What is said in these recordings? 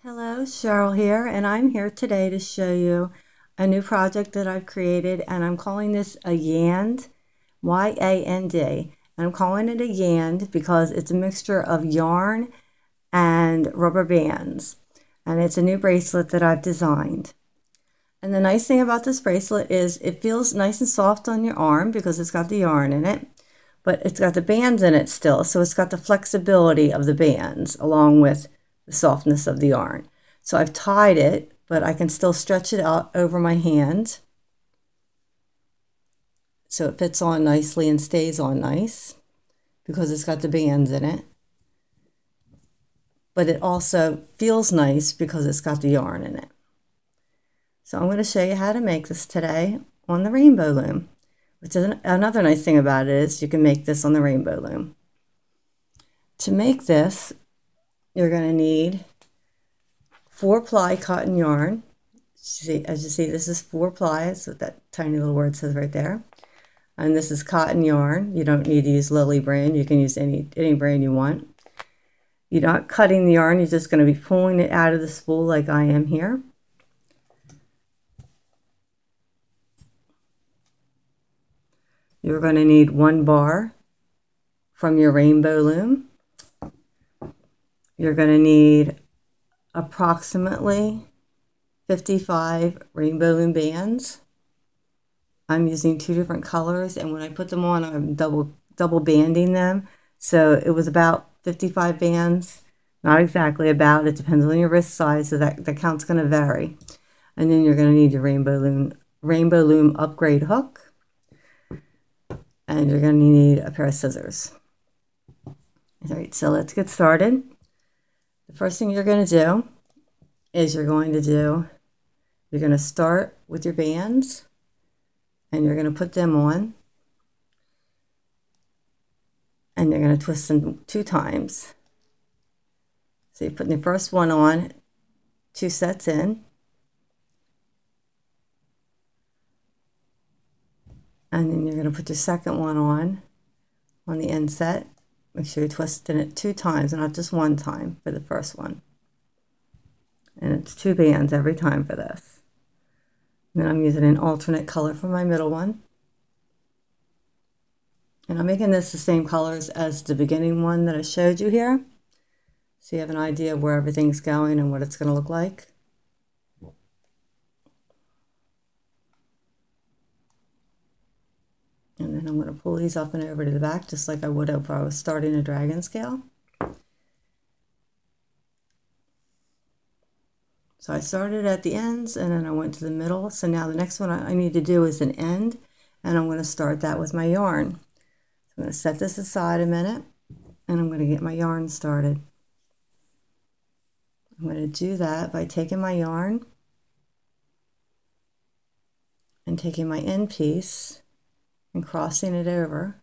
Hello, Cheryl here, and I'm here today to show you a new project that I've created, and I'm calling this a yand, Y-A-N-D. And I'm calling it a yand because it's a mixture of yarn and rubber bands, and it's a new bracelet that I've designed. And the nice thing about this bracelet is it feels nice and soft on your arm because it's got the yarn in it, but it's got the bands in it still, so it's got the flexibility of the bands along with the softness of the yarn. So I've tied it, but I can still stretch it out over my hand so it fits on nicely and stays on nice because it's got the bands in it. But it also feels nice because it's got the yarn in it. So I'm going to show you how to make this today on the rainbow loom, which is another nice thing about it is you can make this on the rainbow loom. To make this, you're going to need 4-ply cotton yarn. As you see, this is 4-ply, that's what that tiny little word says right there. And this is cotton yarn. You don't need to use Lily brand. You can use any brand you want. You're not cutting the yarn. You're just going to be pulling it out of the spool like I am here. You're going to need 1 bar from your rainbow loom. You're going to need approximately 55 rainbow loom bands. I'm using 2 different colors, and when I put them on, I'm double banding them. So it was about 55 bands, not exactly about, it depends on your wrist size, so that the count's going to vary. And then you're going to need your rainbow loom upgrade hook, and you're going to need a pair of scissors. All right, so let's get started. The first thing you're going to do is you're going to start with your bands, and you're going to put them on, and you're going to twist them 2 times. So you're putting the first one on, 2 sets in, and then you're going to put the second one on the inset. Make sure you're twisting it 2 times, not just 1 time for the first one. And it's 2 bands every time for this. And then I'm using an alternate color for my middle one. And I'm making this the same colors as the beginning one that I showed you here, so you have an idea of where everything's going and what it's going to look like. And then I'm going to pull these up and over to the back just like I would if I was starting a dragon scale. So I started at the ends and then I went to the middle. So now the next one I need to do is an end, and I'm going to start that with my yarn. So I'm going to set this aside a minute and I'm going to get my yarn started. I'm going to do that by taking my yarn and taking my end piece and crossing it over.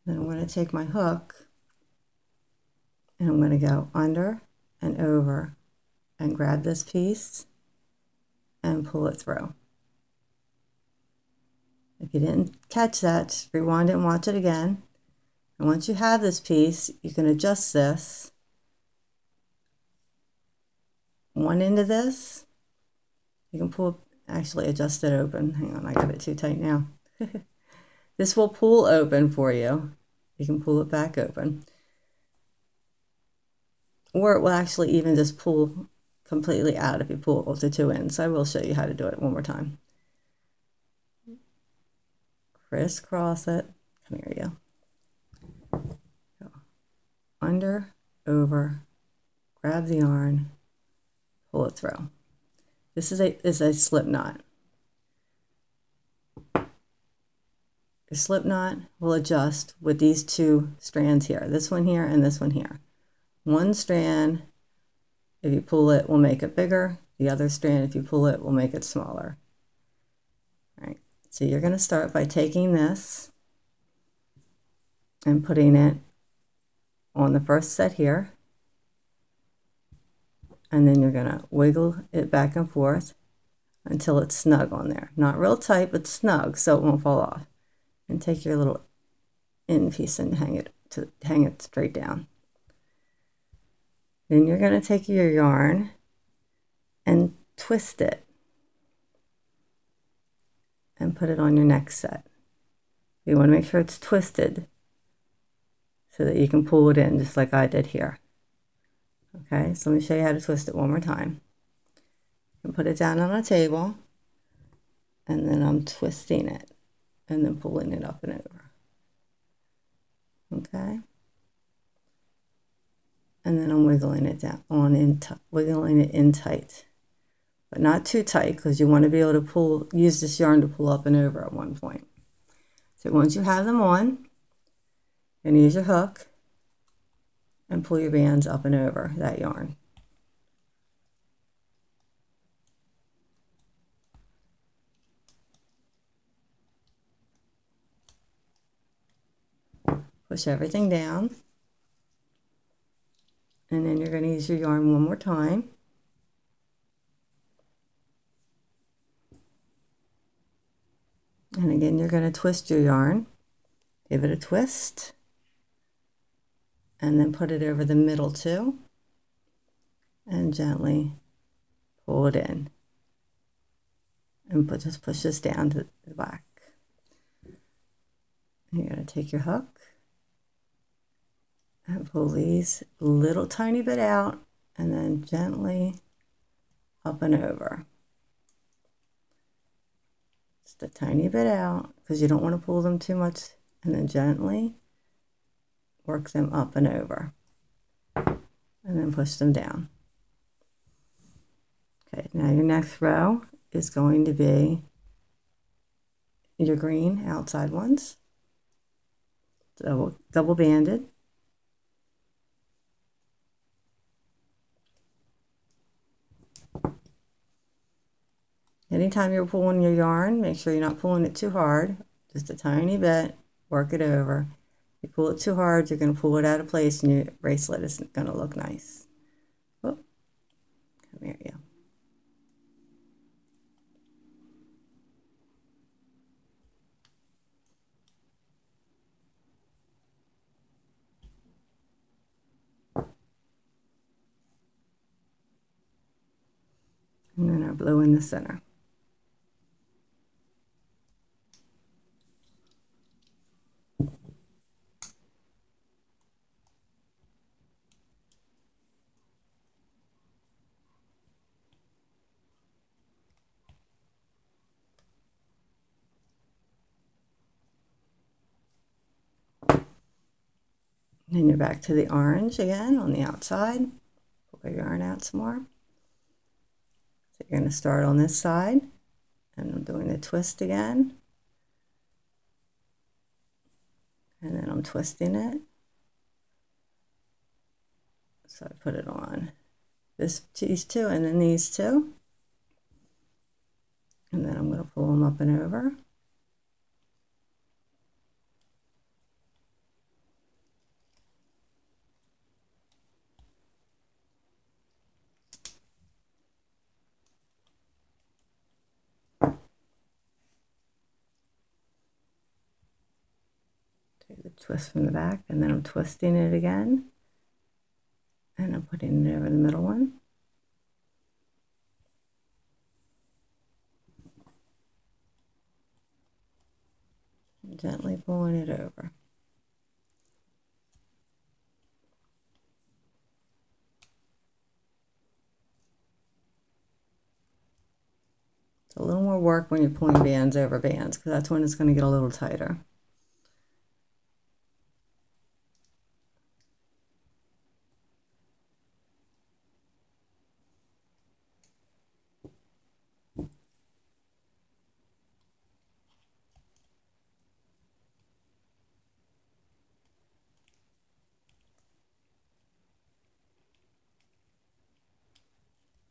Then I'm going to take my hook and I'm going to go under and over and grab this piece and pull it through. If you didn't catch that, just rewind it and watch it again. And once you have this piece, you can adjust this. One end of this, you can pull, actually adjust it open. Hang on, I got it too tight now. This will pull open for you. You can pull it back open. Or it will actually even just pull completely out if you pull it with the 2 ends. So I will show you how to do it one more time. Crisscross it. Come here you go. Under, over, grab the yarn, pull it through. This is a slip knot. The slip knot will adjust with these 2 strands here. This one here and this one here. One strand, if you pull it, will make it bigger. The other strand, if you pull it, will make it smaller. All right, so you're going to start by taking this and putting it on the first set here. And then you're going to wiggle it back and forth until it's snug on there. Not real tight, but snug so it won't fall off. And take your little end piece and hang it straight down. Then you're going to take your yarn and twist it and put it on your next set. You want to make sure it's twisted so that you can pull it in just like I did here. Okay, so let me show you how to twist it one more time. You can put it down on a table, and then I'm twisting it and then pulling it up and over. Okay, and then I'm wiggling it down wiggling it in tight, but not too tight because you want to be able to use this yarn to pull up and over at one point. So once you have them on, you're going to use your hook and pull your bands up and over that yarn. Push everything down, and then you're going to use your yarn one more time. And again, you're going to twist your yarn, give it a twist, and then put it over the middle too, and gently pull it in, and just push this down to the back. And you're going to take your hook and pull these little tiny bit out, and then gently up and over. Just a tiny bit out, because you don't want to pull them too much, and then gently work them up and over, and then push them down. Okay, now your next row is going to be your green outside ones, double banded. Anytime you're pulling your yarn, make sure you're not pulling it too hard, just a tiny bit, work it over. If you pull it too hard, you're going to pull it out of place and your bracelet isn't going to look nice. Oh, come here, you. And then our blue in the center. Then you're back to the orange again on the outside. Pull your yarn out some more. So you're going to start on this side, and I'm doing the twist again. And then I'm twisting it. So I put it on these two and then these two. And then I'm going to pull them up and over. Take the twist from the back, and then I'm twisting it again. And I'm putting it over the middle one. And gently pulling it over. It's a little more work when you're pulling bands over bands, because that's when it's going to get a little tighter.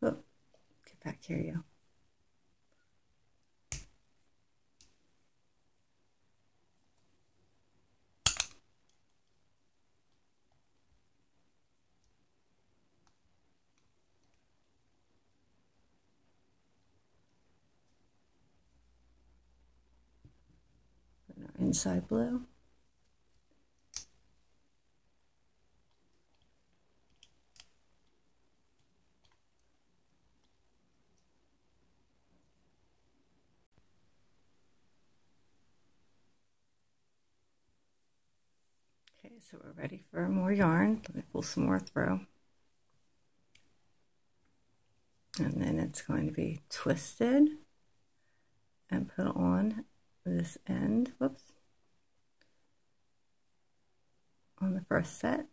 Oh, get back here, you. And our inside blue. So we're ready for more yarn. Let me pull some more through. And then it's going to be twisted and put on this end, whoops, on the first set.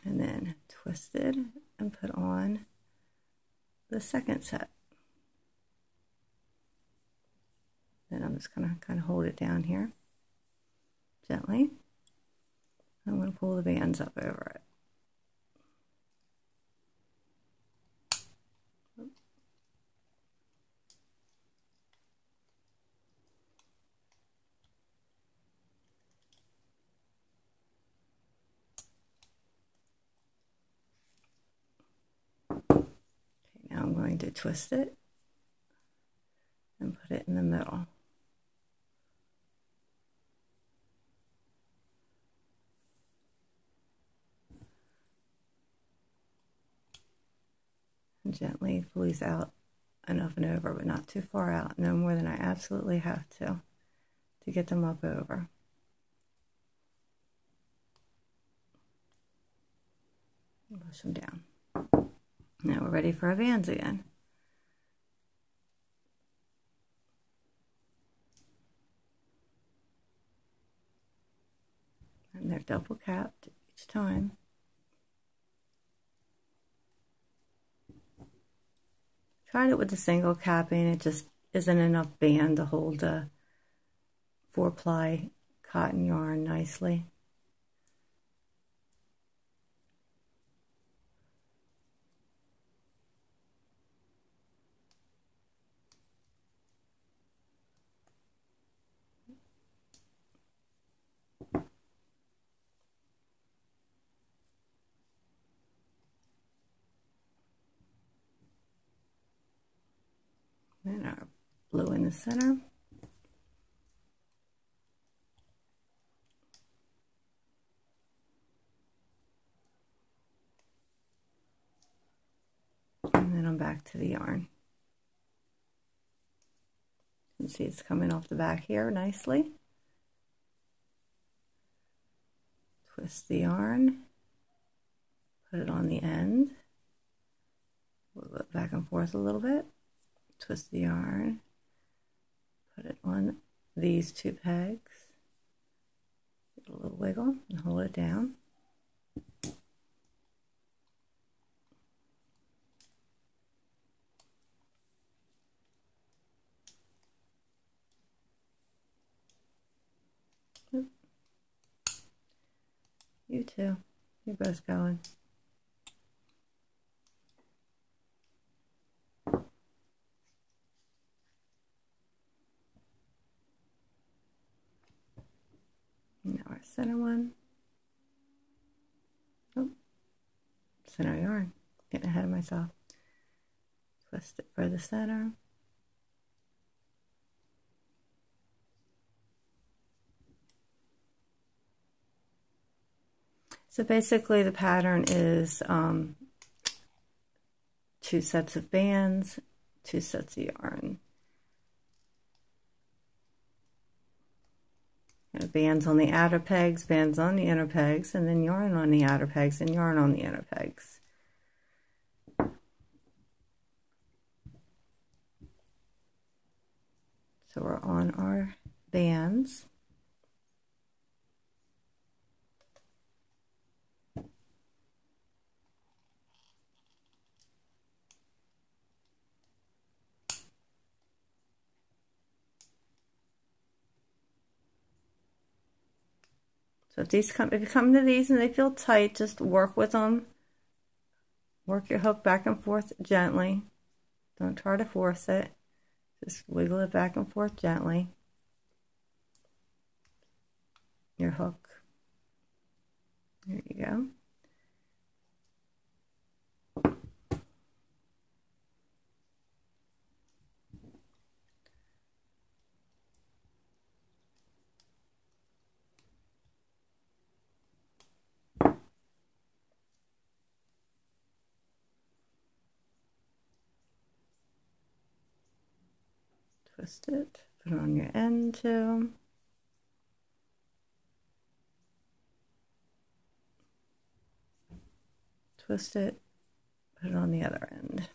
And then twisted and put on the second set. Then I'm just going to kind of hold it down here gently. I'm going to pull the bands up over it. Okay, now I'm going to twist it and put it in the middle. And gently squeeze out enough and over, but not too far out, no more than I absolutely have to get them up over. Push them down. Now we're ready for our bands again. And they're double capped each time. Tried it with the single capping, it just isn't enough band to hold the 4-ply cotton yarn nicely. And our blue in the center. And then I'm back to the yarn. You can see it's coming off the back here nicely. Twist the yarn, put it on the end, move it back and forth a little bit, twist the yarn, put it on these 2 pegs, get a little wiggle and hold it down. You too. You're both going. Now our center one. Oh, center yarn. Getting ahead of myself. Twist it for the center. So basically the pattern is 2 sets of bands, 2 sets of yarn. Bands on the outer pegs, bands on the inner pegs, and then yarn on the outer pegs and yarn on the inner pegs. So we're on our bands. So if you come to these and they feel tight, just work with them. Work your hook back and forth gently. Don't try to force it. Just wiggle it back and forth gently. Your hook. There you go. Twist it, put it on your end too. twist it, put it on the other end.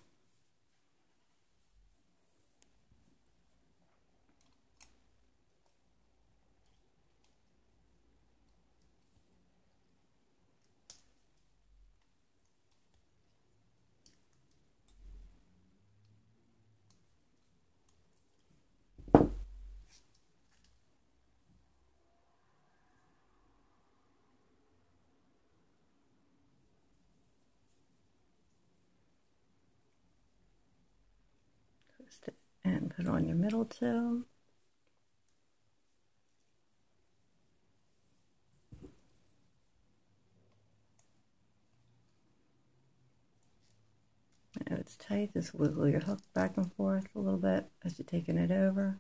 Twist it and put it on your middle two. If it's tight, just wiggle your hook back and forth a little bit as you're taking it over.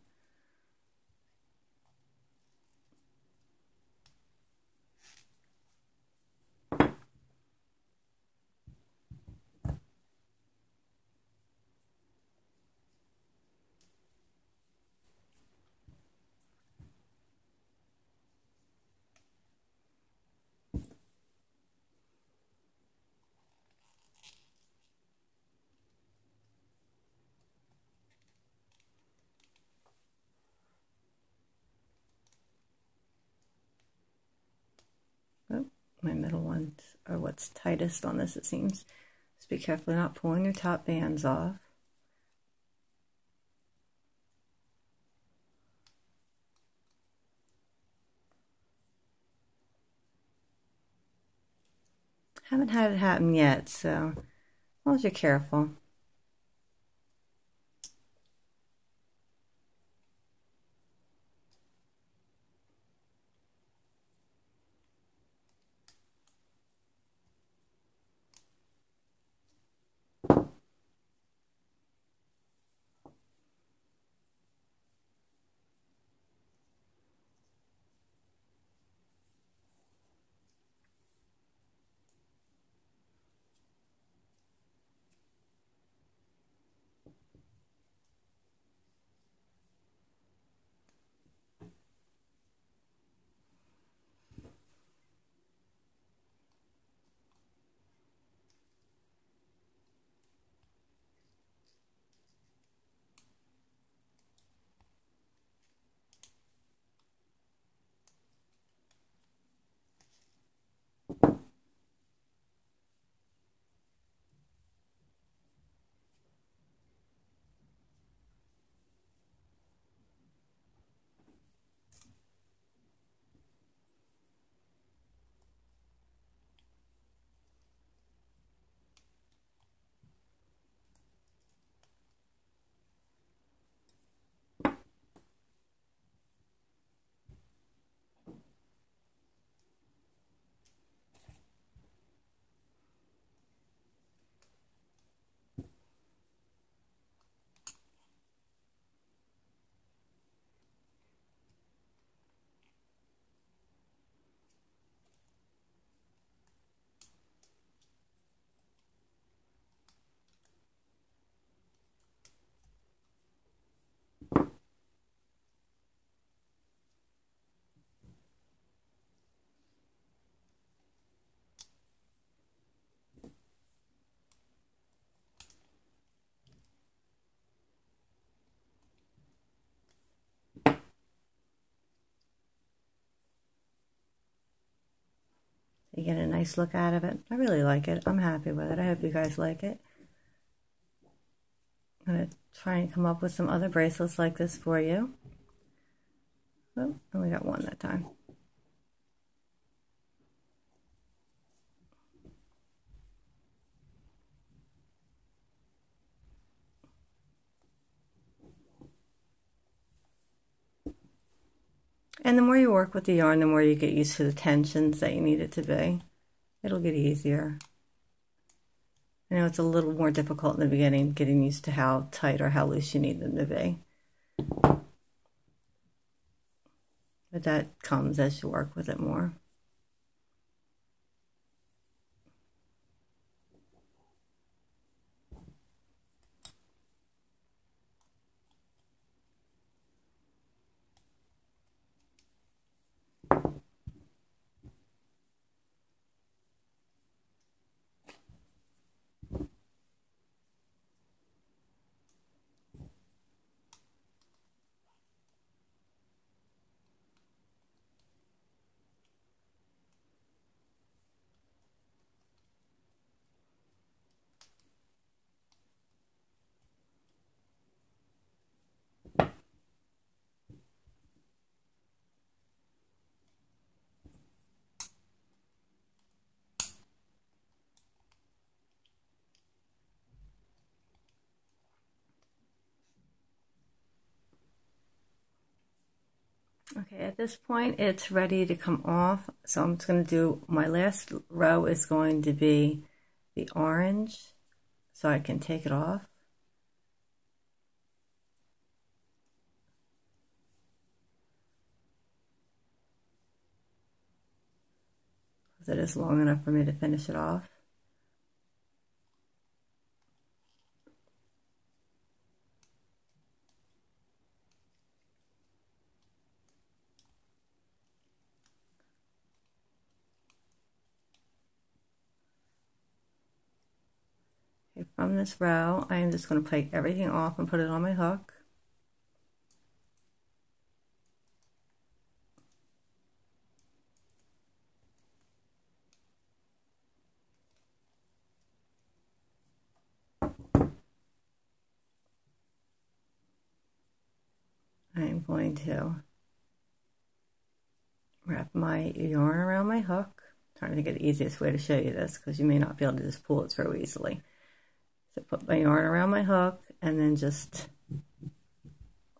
Oh, my middle ones are what's tightest on this, it seems. Just be careful not pulling your top bands off. Haven't had it happen yet, so as long as you're careful. You get a nice look out of it. I really like it. I'm happy with it. I hope you guys like it. I'm going to try and come up with some other bracelets like this for you. Oh, only got one that time. And the more you work with the yarn, the more you get used to the tensions that you need it to be. It'll get easier. I know it's a little more difficult in the beginning, getting used to how tight or how loose you need them to be. But that comes as you work with it more. Okay, at this point it's ready to come off, so I'm just going to do, my last row is going to be the orange, so I can take it off. Because it is long enough for me to finish it off. From this row, I am just going to take everything off and put it on my hook. I am going to wrap my yarn around my hook. I'm trying to think of the easiest way to show you this because you may not be able to just pull it through easily. So put my yarn around my hook and then just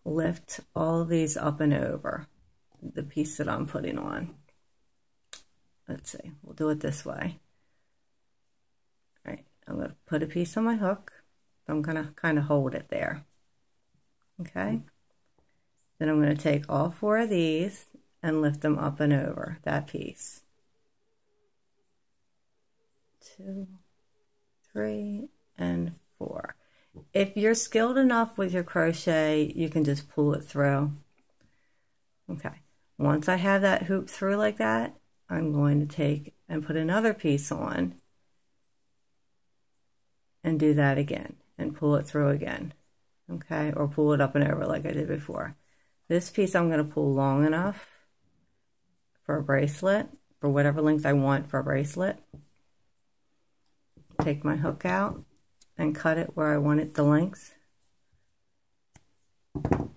lift all of these up and over the piece that I'm putting on. Let's see, we'll do it this way. All right, I'm going to put a piece on my hook. I'm going to kind of hold it there. Okay. Then I'm going to take all 4 of these and lift them up and over that piece. 2, 3, and 4. If you're skilled enough with your crochet, you can just pull it through. Okay, once I have that hoop through like that, I'm going to take and put another piece on and do that again and pull it through again. Okay, or pull it up and over like I did before. This piece I'm going to pull long enough for a bracelet, for whatever length I want for a bracelet. Take my hook out and cut it where I want it the length. And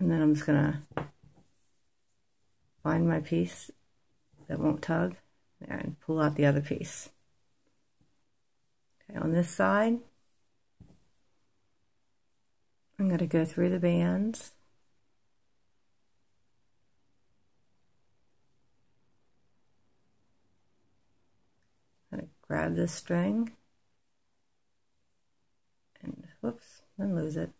then I'm just going to find my piece that won't tug there and pull out the other piece. Okay, on this side, I'm going to go through the bands. I'm going to grab this string and whoops, and lose it.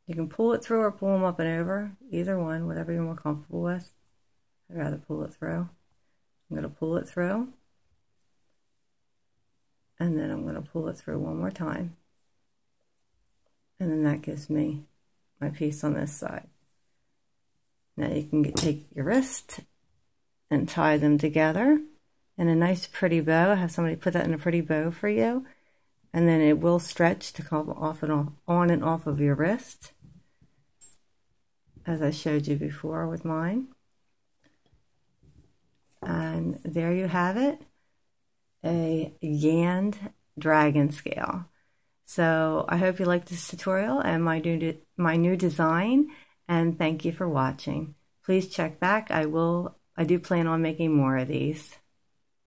You can pull it through or pull them up and over, either one, whatever you're more comfortable with. I'd rather pull it through. I'm going to pull it through, and then I'm going to pull it through one more time. And then that gives me my piece on this side. Now you can take your wrist and tie them together in a nice pretty bow. Have somebody put that in a pretty bow for you. And then it will stretch to come off and on and off of your wrist, as I showed you before with mine. And there you have it, a yand dragon scale. So I hope you liked this tutorial and my new design, and thank you for watching. Please check back. I do plan on making more of these.